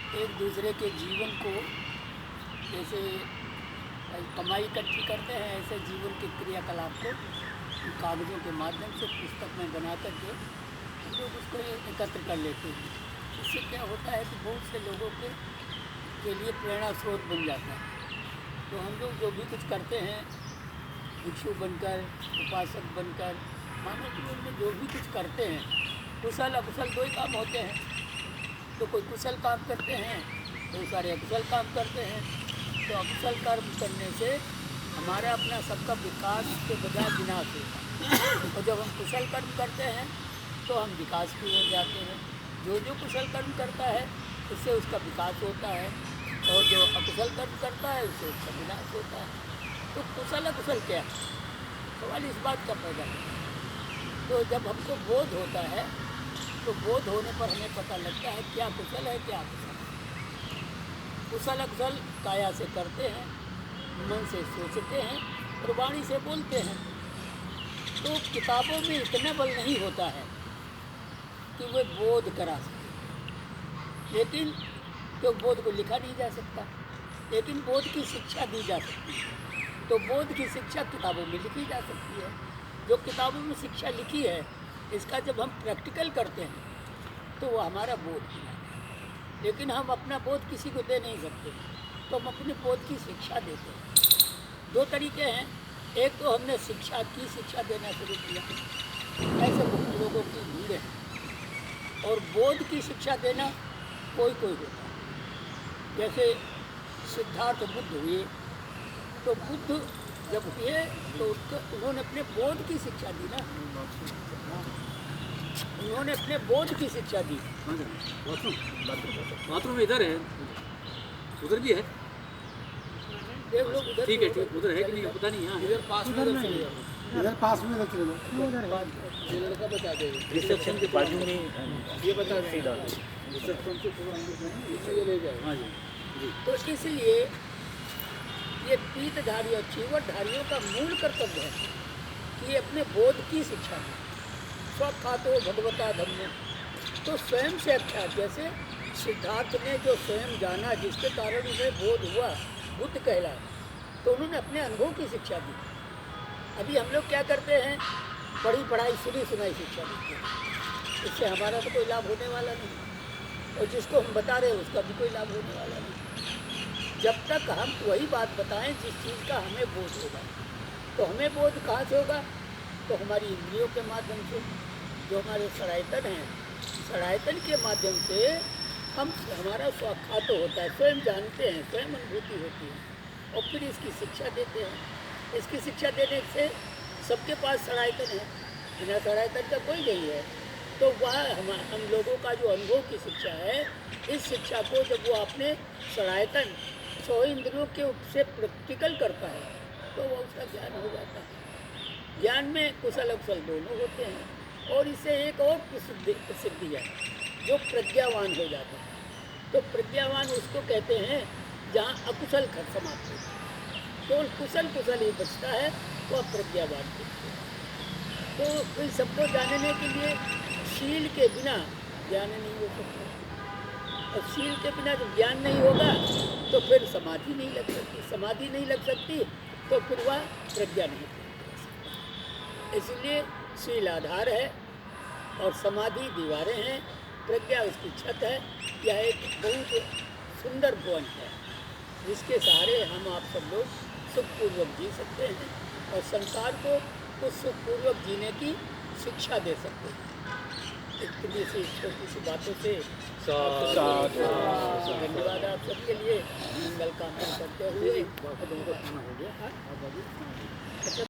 एक दूसरे के जीवन को जैसे कमाई इकट्ठी करते हैं, ऐसे जीवन के क्रियाकलाप को कागज़ों के माध्यम से पुस्तक में बना करके हम लोग उसको एकत्र कर लेते हैं। इससे क्या होता है कि बहुत से लोगों के लिए प्रेरणा स्रोत बन जाता है। तो हम लोग जो भी कुछ करते हैं, भिक्षु बनकर, उपासक बनकर, मानव जीवन में जो भी कुछ करते हैं, कुशल अकुशल दो ही काम होते हैं। तो कोई कुशल काम करते हैं, कोई सारे अकुशल काम करते हैं। तो अकुशल कर्म करने से हमारा अपना सबका विकास के बजाय विनाश होता है। और जब हम कुशल कर्म करते हैं तो हम विकास की ओर जाते हैं। जो कुशल कर्म करता है उससे उसका विकास होता है, और जो अकुशल कर्म करता है उससे उसका विनाश होता है। तो कुशल अकुशल क्या है, सवाल इस बात का पैदा होता है। तो जब हमको बोध होता है तो बोध होने पर हमें पता लगता है क्या कुशल है क्या अकुशल है। कुशल अकुशल काया से करते हैं, मन से सोचते हैं और वाणी से बोलते हैं। तो किताबों में इतना बल नहीं होता है कि वे बोध करा सके, लेकिन तो बोध को लिखा नहीं जा सकता, लेकिन बोध की शिक्षा दी जा सकती है। तो बोध की शिक्षा किताबों में लिखी जा सकती है। जो किताबों में शिक्षा लिखी है, इसका जब हम प्रैक्टिकल करते हैं तो वो हमारा बोध है। लेकिन हम अपना बोध किसी को दे नहीं सकते, तो हम अपने बोध की शिक्षा देते हैं। दो तरीके हैं, एक तो हमने शिक्षा देना शुरू किया, ऐसे बहुत लोगों की भीड़ है। और बोध की शिक्षा देना कोई होता है। जैसे सिद्धार्थ बुद्ध हुए, तो बुद्ध जब हुए तो उन्होंने अपने बोध की शिक्षा दी ना, उन्होंने अपने बोध की शिक्षा दी। बाथरूम इधर है, उधर भी है, देख लो उधर, ठीक है उधर है कि नहीं पता नहीं। यहाँ इधर पास में चले जाओ, इधर पास में चले जाओ, ये लड़का बता देगा। रिसेप्शन के बाजू में ये बता देगा, रिसेप्शन से पूरा अंदर ये ले जाए। हाँ जी। तो इसलिए ये पीतधारी और चीवटधारियों का मूल कर्तव्य है कि ये अपने बोध की शिक्षा दें। स्वखातो भगवता धम्म, तो स्वयं से अच्छा, जैसे सिद्धार्थ ने जो स्वयं जाना, जिसके कारण उन्हें बोध हुआ, बुद्ध कहलाए, तो उन्होंने अपने अनुभव की शिक्षा दी। अभी हम लोग क्या करते हैं, पढ़ी पढ़ाई सुनी सुनाई शिक्षा देते हैं, इससे हमारा तो कोई लाभ होने वाला नहीं, और जिसको हम बता रहे हैं उसका भी कोई लाभ होने वाला नहीं। जब तक हम वही बात बताएं जिस चीज़ का हमें बोध होगा। तो हमें बोध कहाँ से होगा, तो हमारी इंद्रियों के माध्यम से, जो हमारे सरायतन हैं, सरायतन के माध्यम से हम, हमारा स्वाख्यात होता है, स्वयं जानते हैं, स्वयं अनुभूति होती है, और फिर इसकी शिक्षा देते हैं। इसकी शिक्षा देने से सबके पास सरायतन है, बिना सरायतन का कोई नहीं है। तो वह हम लोगों का जो अनुभव की शिक्षा है, इस शिक्षा को जब वो अपने सरायतन 100 इंद्रियों के से प्रैक्टिकल करता है तो वो उसका ज्ञान हो जाता है। ज्ञान में कुशल अकुशल दोनों होते हैं। और इससे एक और प्रसिद्धि है, जो प्रज्ञावान हो जाता है। तो प्रज्ञावान उसको कहते हैं जहाँ अकुशल समाप्त होता है, तो कुशल ही बचता है, वह प्रज्ञावान कहते हैं। तो कोई सबको जानने के लिए शील के बिना ज्ञान नहीं हो सकता, और शील के बिना जब ज्ञान नहीं होगा तो फिर समाधि नहीं लग सकती, समाधि नहीं लग सकती तो फिर वह प्रज्ञा नहीं प्राप्त हो सकती। इसलिए शील आधार है और समाधि दीवारें हैं, प्रज्ञा उसकी छत है। यह एक बहुत सुंदर भवन है जिसके सहारे हम आप सब लोग सुखपूर्वक जी सकते हैं और संसार को उस सुखपूर्वक जीने की शिक्षा दे सकते हैं। इतनी सी छोटी सी बातों से धन्यवाद आप सबके लिए, मंगल कामना करते हुए।